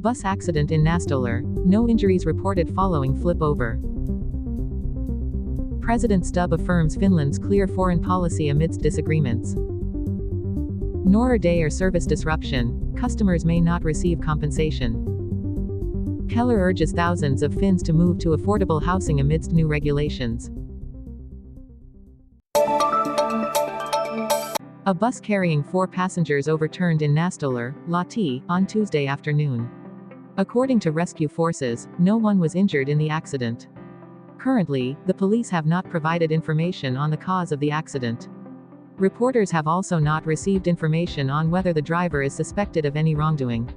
Bus accident in Nastola. No injuries reported following flip over. President Stubb affirms Finland's clear foreign policy amidst disagreements. Nordea service disruption. Customers may not receive compensation. Kela urges thousands of Finns to move to affordable housing amidst new regulations. A bus carrying 4 passengers overturned in Nastola, Lahti, on Tuesday afternoon. According to rescue forces, no one was injured in the accident. Currently, the police have not provided information on the cause of the accident. Reporters have also not received information on whether the driver is suspected of any wrongdoing.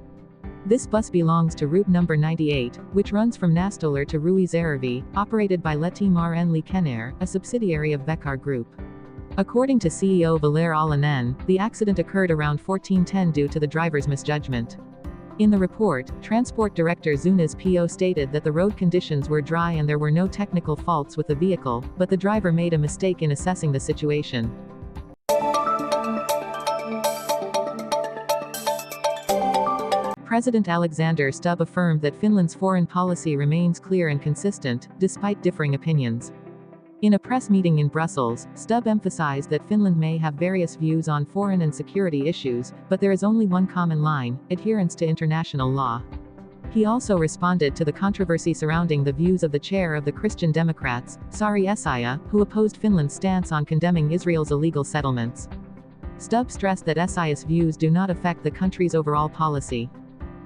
This bus belongs to route number 98, which runs from Nastola to Reindeer, operated by Lehti Mar Liikenne, a subsidiary of Vekkar Group. According to CEO Valeri Alanen, the accident occurred around 14:10 due to the driver's misjudgment. In the report, Transport Director Zunas Po stated that the road conditions were dry and there were no technical faults with the vehicle, but the driver made a mistake in assessing the situation. President Alexander Stubb affirmed that Finland's foreign policy remains clear and consistent, despite differing opinions. In a press meeting in Brussels, Stubb emphasized that Finland may have various views on foreign and security issues, but there is only one common line: adherence to international law. He also responded to the controversy surrounding the views of the chair of the Christian Democrats, Sari Essayah, who opposed Finland's stance on condemning Israel's illegal settlements. Stubb stressed that Essayah's views do not affect the country's overall policy.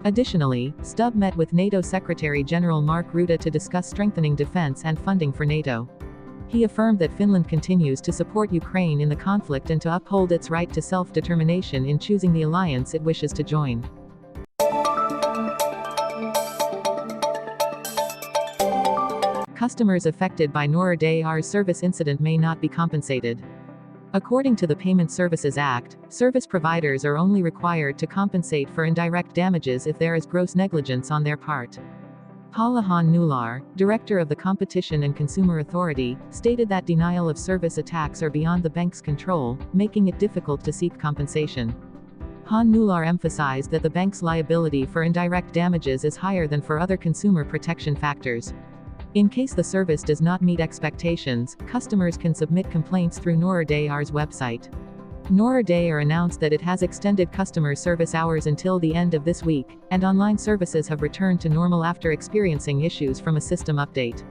Additionally, Stubb met with NATO Secretary General Mark Rutte to discuss strengthening defense and funding for NATO. He affirmed that Finland continues to support Ukraine in the conflict and to uphold its right to self-determination in choosing the alliance it wishes to join. Customers affected by Nordea's service incident may not be compensated. According to the Payment Services Act, service providers are only required to compensate for indirect damages if there is gross negligence on their part. Paula Nular, director of the Competition and Consumer Authority, stated that denial of service attacks are beyond the bank's control, making it difficult to seek compensation. Nular emphasized that the bank's liability for indirect damages is higher than for other consumer protection factors. In case the service does not meet expectations, customers can submit complaints through Nordea's website. Nordea announced that it has extended customer service hours until the end of this week, and online services have returned to normal after experiencing issues from a system update.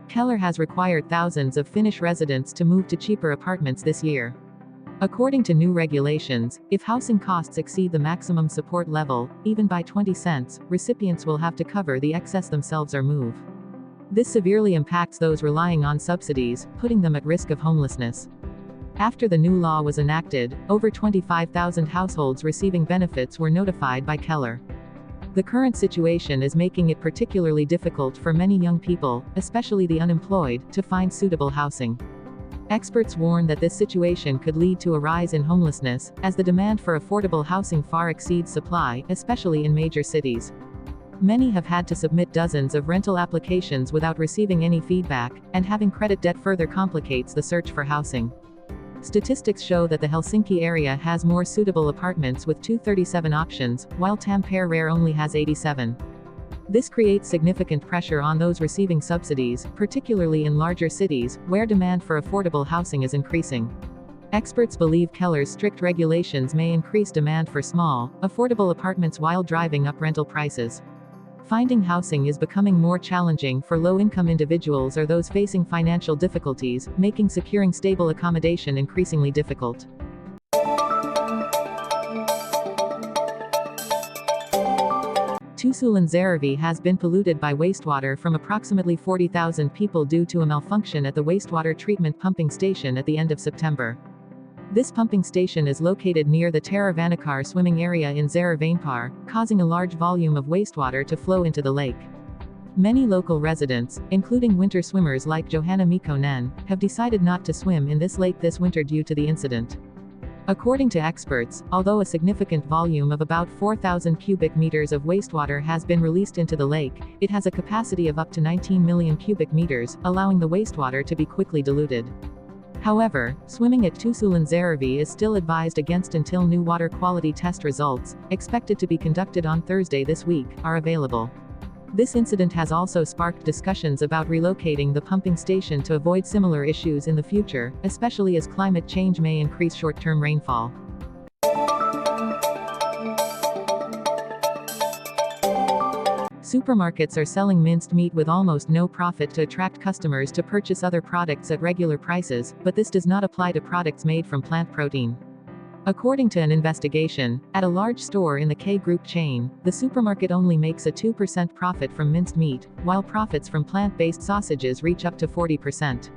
Kela has required thousands of Finnish residents to move to cheaper apartments this year. According to new regulations, if housing costs exceed the maximum support level, even by 20 cents, recipients will have to cover the excess themselves or move. This severely impacts those relying on subsidies, putting them at risk of homelessness. After the new law was enacted, over 25,000 households receiving benefits were notified by Kela. The current situation is making it particularly difficult for many young people, especially the unemployed, to find suitable housing. Experts warn that this situation could lead to a rise in homelessness, as the demand for affordable housing far exceeds supply, especially in major cities. Many have had to submit dozens of rental applications without receiving any feedback, and having credit debt further complicates the search for housing. Statistics show that the Helsinki area has more suitable apartments with 237 options, while Tampere only has 87. This creates significant pressure on those receiving subsidies, particularly in larger cities, where demand for affordable housing is increasing. Experts believe Kela's strict regulations may increase demand for small, affordable apartments while driving up rental prices. Finding housing is becoming more challenging for low-income individuals or those facing financial difficulties, making securing stable accommodation increasingly difficult. Tuusulanjärvi has been polluted by wastewater from approximately 40,000 people due to a malfunction at the wastewater treatment pumping station at the end of September. This pumping station is located near the Teravanikar swimming area in Zaravanpar, causing a large volume of wastewater to flow into the lake. Many local residents, including winter swimmers like Johanna Mikkonen, have decided not to swim in this lake this winter due to the incident. According to experts, although a significant volume of about 4,000 cubic meters of wastewater has been released into the lake, it has a capacity of up to 19 million cubic meters, allowing the wastewater to be quickly diluted. However, swimming at Tuusulanjärvi is still advised against until new water quality test results, expected to be conducted on Thursday this week, are available. This incident has also sparked discussions about relocating the pumping station to avoid similar issues in the future, especially as climate change may increase short-term rainfall. Supermarkets are selling minced meat with almost no profit to attract customers to purchase other products at regular prices, but this does not apply to products made from plant protein. According to an investigation, at a large store in the K Group chain, the supermarket only makes a 2% profit from minced meat, while profits from plant-based sausages reach up to 40%.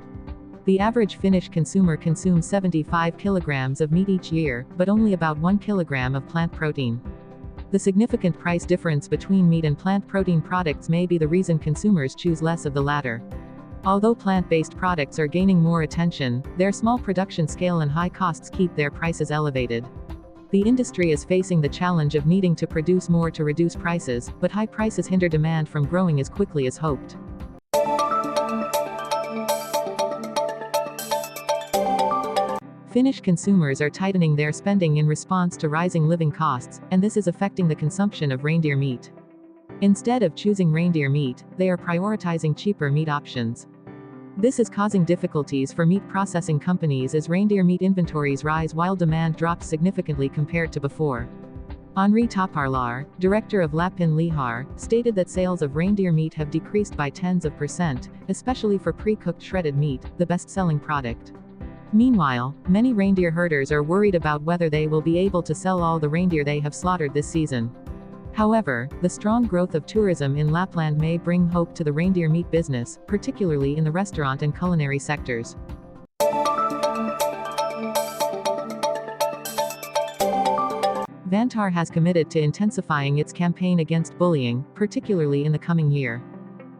The average Finnish consumer consumes 75 kilograms of meat each year, but only about 1 kilogram of plant protein. The significant price difference between meat and plant protein products may be the reason consumers choose less of the latter. Although plant-based products are gaining more attention, their small production scale and high costs keep their prices elevated. The industry is facing the challenge of needing to produce more to reduce prices, but high prices hinder demand from growing as quickly as hoped. Finnish consumers are tightening their spending in response to rising living costs, and this is affecting the consumption of reindeer meat. Instead of choosing reindeer meat, they are prioritizing cheaper meat options. This is causing difficulties for meat processing companies as reindeer meat inventories rise while demand drops significantly compared to before. Henri Taparlar, director of Lapin Lihar, stated that sales of reindeer meat have decreased by tens of %, especially for pre-cooked shredded meat, the best-selling product. Meanwhile, many reindeer herders are worried about whether they will be able to sell all the reindeer they have slaughtered this season. However, the strong growth of tourism in Lapland may bring hope to the reindeer meat business, particularly in the restaurant and culinary sectors. Vantaa has committed to intensifying its campaign against bullying, particularly in the coming year.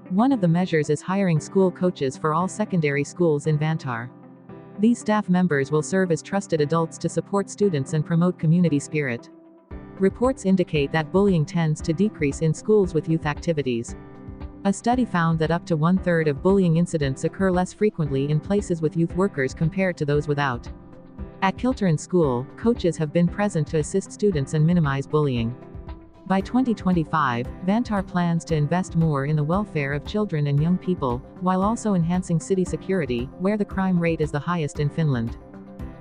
One of the measures is hiring school coaches for all secondary schools in Vantaa. These staff members will serve as trusted adults to support students and promote community spirit. Reports indicate that bullying tends to decrease in schools with youth activities. A study found that up to 1/3 of bullying incidents occur less frequently in places with youth workers compared to those without. At Kilteran School, coaches have been present to assist students and minimize bullying. By 2025, Vantaa plans to invest more in the welfare of children and young people, while also enhancing city security, where the crime rate is the highest in Finland.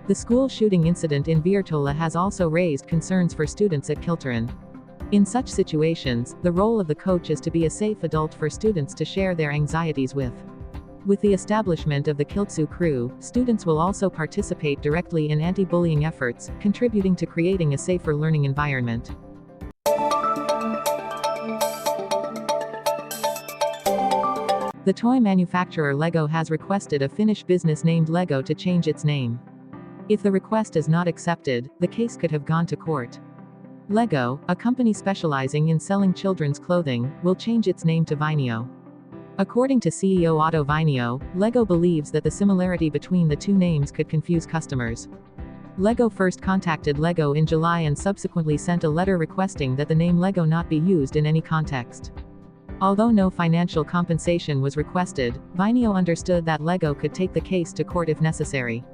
The school shooting incident in Virtola has also raised concerns for students at Kilteran. In such situations, the role of the coach is to be a safe adult for students to share their anxieties with. With the establishment of the Kiltsu crew, students will also participate directly in anti-bullying efforts, contributing to creating a safer learning environment. The toy manufacturer Leggo has requested a Finnish business named Leggo to change its name. If the request is not accepted, the case could have gone to court. Leggo, a company specializing in selling children's clothing, will change its name to Vainio. According to CEO Otto Vainio, Leggo believes that the similarity between the two names could confuse customers. Leggo first contacted Leggo in July and subsequently sent a letter requesting that the name Leggo not be used in any context. Although no financial compensation was requested, Vainio understood that Leggo could take the case to court if necessary.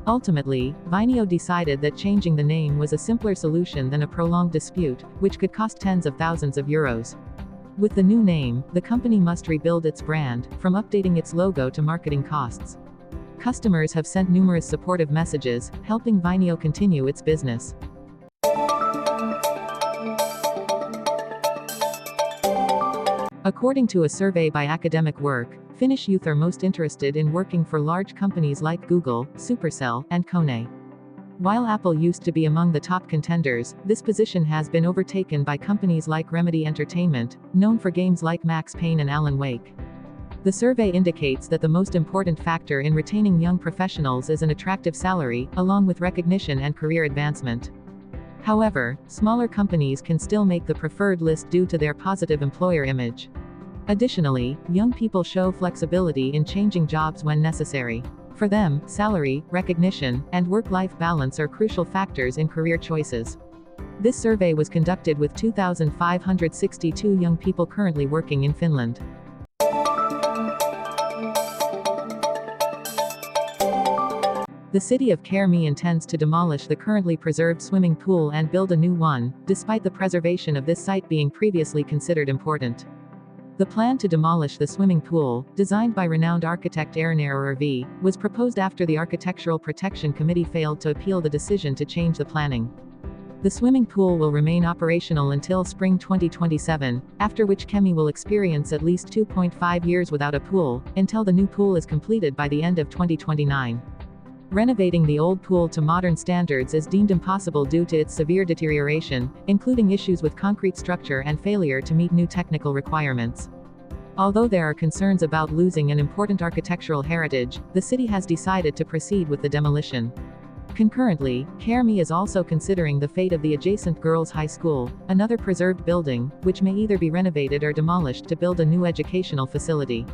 Ultimately, Vainio decided that changing the name was a simpler solution than a prolonged dispute, which could cost tens of thousands of euros. With the new name, the company must rebuild its brand, from updating its logo to marketing costs. Customers have sent numerous supportive messages, helping Vainio continue its business. According to a survey by Academic Work, Finnish youth are most interested in working for large companies like Google, Supercell, and Kone. While Apple used to be among the top contenders, this position has been overtaken by companies like Remedy Entertainment, known for games like Max Payne and Alan Wake. The survey indicates that the most important factor in retaining young professionals is an attractive salary, along with recognition and career advancement. However, smaller companies can still make the preferred list due to their positive employer image. Additionally, young people show flexibility in changing jobs when necessary. For them, salary, recognition, and work-life balance are crucial factors in career choices. This survey was conducted with 2,562 young people currently working in Finland. The city of Kemi intends to demolish the currently preserved swimming pool and build a new one, despite the preservation of this site being previously considered important. The plan to demolish the swimming pool, designed by renowned architect Reindeer, was proposed after the Architectural Protection Committee failed to appeal the decision to change the planning. The swimming pool will remain operational until spring 2027, after which Kemi will experience at least 2.5 years without a pool, until the new pool is completed by the end of 2029. Renovating the old pool to modern standards is deemed impossible due to its severe deterioration, including issues with concrete structure and failure to meet new technical requirements. Although there are concerns about losing an important architectural heritage, the city has decided to proceed with the demolition. Concurrently, Kemi is also considering the fate of the adjacent Girls' High School, another preserved building, which may either be renovated or demolished to build a new educational facility.